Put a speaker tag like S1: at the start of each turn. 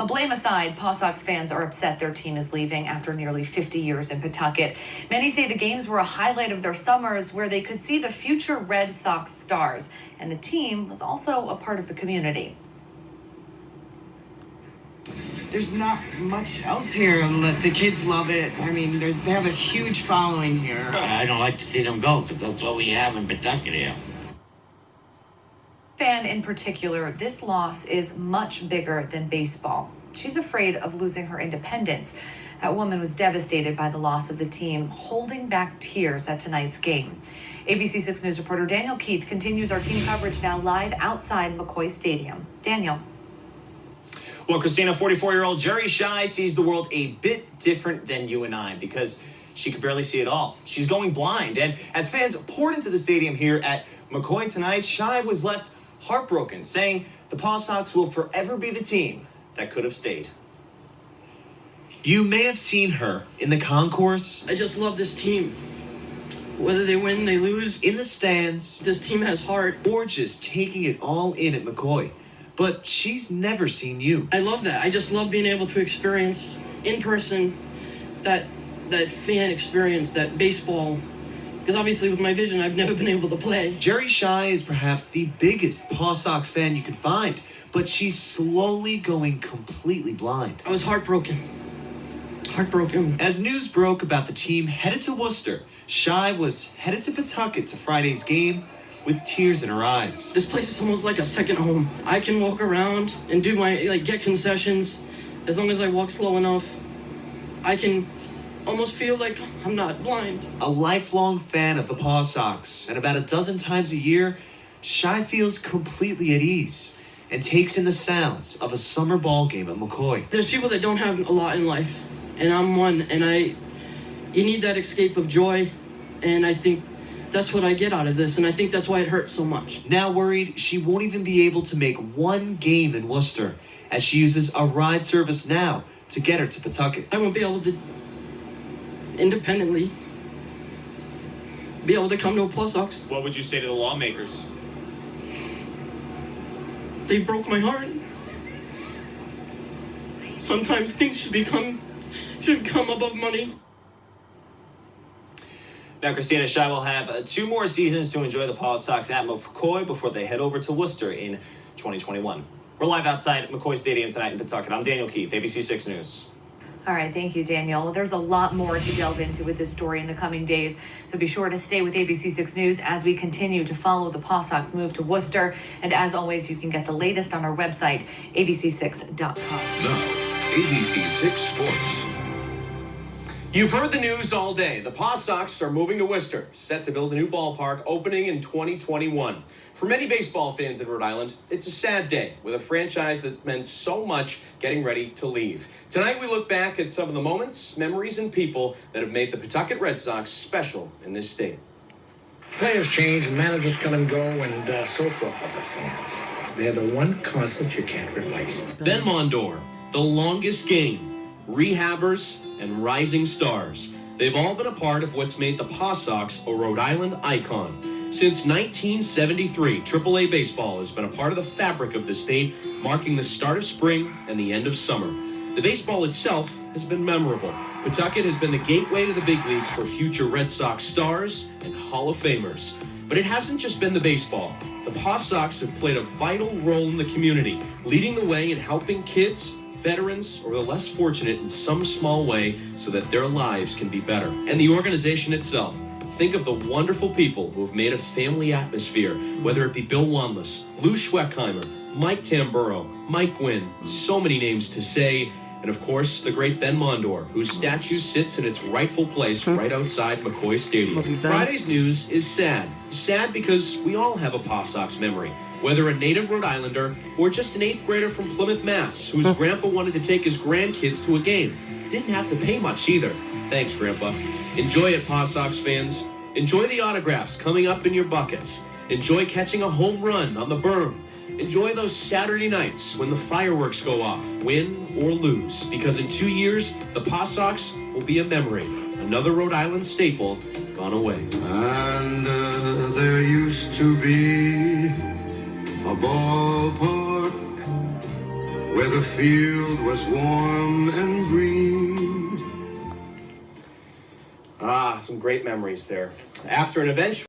S1: Now, blame aside, PawSox fans are upset their team is leaving after nearly 50 years in Pawtucket. Many say the games were a highlight of their summers where they could see the future Red Sox stars, and the team was also a part of the community.
S2: There's not much else here. The kids love it. I mean, they have a huge following here.
S3: I don't like to see them go because that's what we have in Pawtucket here.
S1: Fan in particular, this loss is much bigger than baseball. She's afraid of losing her independence. That woman was devastated by the loss of the team, holding back tears at tonight's game. ABC6 News reporter Daniel Keith continues our team coverage now live outside McCoy Stadium. Daniel.
S4: Well, Christina, 44-year-old Jerry Shy sees the world a bit different than you and I because she could barely see it all. She's going blind, and as fans poured into the stadium here at McCoy tonight, Shy was left heartbroken, saying the PawSox will forever be the team that could have stayed.
S5: You may have seen her in the concourse.
S6: I just love this team. Whether they win, they lose.
S5: In the stands.
S6: This team has heart.
S5: Or just taking it all in at McCoy. But she's never seen you.
S6: I love that. I just love being able to experience in person that fan experience, that baseball. Because obviously with my vision, I've never been able to play.
S5: Jerry Shy is perhaps the biggest PawSox fan you could find, but she's slowly going completely blind.
S6: I was heartbroken. Heartbroken.
S5: As news broke about the team headed to Worcester, Shy was headed to Pawtucket to Friday's game with tears in her eyes.
S6: This place is almost like a second home. I can walk around and do get concessions. As long as I walk slow enough, I can almost feel like I'm not blind.
S5: A lifelong fan of the PawSox, and about a dozen times a year, Shy feels completely at ease and takes in the sounds of a summer ball game at McCoy.
S6: There's people that don't have a lot in life, and I'm one, and you need that escape of joy, and I think that's what I get out of this, and I think that's why it hurts so much.
S5: Now worried she won't even be able to make one game in Worcester, as she uses a ride service now to get her to Pawtucket.
S6: I won't be able to independently be able to come to a PawSox.
S4: What would you say to the lawmakers?
S6: They broke my heart. Sometimes things should come above money.
S4: Now, Christina, Shy will have 2 more seasons to enjoy the PawSox at McCoy before they head over to Worcester in 2021. We're live outside McCoy Stadium tonight in Pawtucket. I'm Daniel Keith, ABC6 News.
S1: All right, thank you, Daniel. There's a lot more to delve into with this story in the coming days, so be sure to stay with ABC6 News as we continue to follow the PawSox move to Worcester. And as always, you can get the latest on our website, abc6.com.
S7: Now, ABC6 Sports.
S8: You've heard the news all day. The PawSox are moving to Worcester, set to build a new ballpark opening in 2021. For many baseball fans in Rhode Island, it's a sad day with a franchise that meant so much getting ready to leave. Tonight we look back at some of the moments, memories, and people that have made the Pawtucket Red Sox special in this state.
S9: Players change, managers come and go, and so forth. But the fans, they're the one constant you can't replace.
S8: BEN MONDOR, the longest game, rehabbers, and rising stars. They've all been a part of what's made the PawSox a Rhode Island icon. Since 1973, AAA baseball has been a part of the fabric of the state, marking the start of spring and the end of summer. The baseball itself has been memorable. Pawtucket has been the gateway to the big leagues for future Red Sox stars and Hall of Famers. But it hasn't just been the baseball. The PawSox have played a vital role in the community, leading the way in helping kids, veterans, or the less fortunate in some small way so that their lives can be better. And the organization itself. Think of the wonderful people who have made a family atmosphere, whether it be Bill Wanless, Lou Schweckheimer, Mike Tamburo, Mike Gwynn, so many names to say, and of course, the great BEN MONDOR, whose statue sits in its rightful place right outside McCoy Stadium. Friday's news is sad. Sad because we all have a PawSox memory, whether a native Rhode Islander or just an 8th grader from Plymouth, Mass, whose grandpa wanted to take his grandkids to a game. Didn't have to pay much either. Thanks, Grandpa. Enjoy it, PawSox fans. Enjoy the autographs coming up in your buckets. Enjoy catching a home run on the berm. Enjoy those Saturday nights when the fireworks go off, win or lose. Because in 2 years, the PawSox will be a memory. Another Rhode Island staple gone away.
S10: And there used to be a ballpark with the field was warm and green.
S11: Ah, some great memories there. After an eventual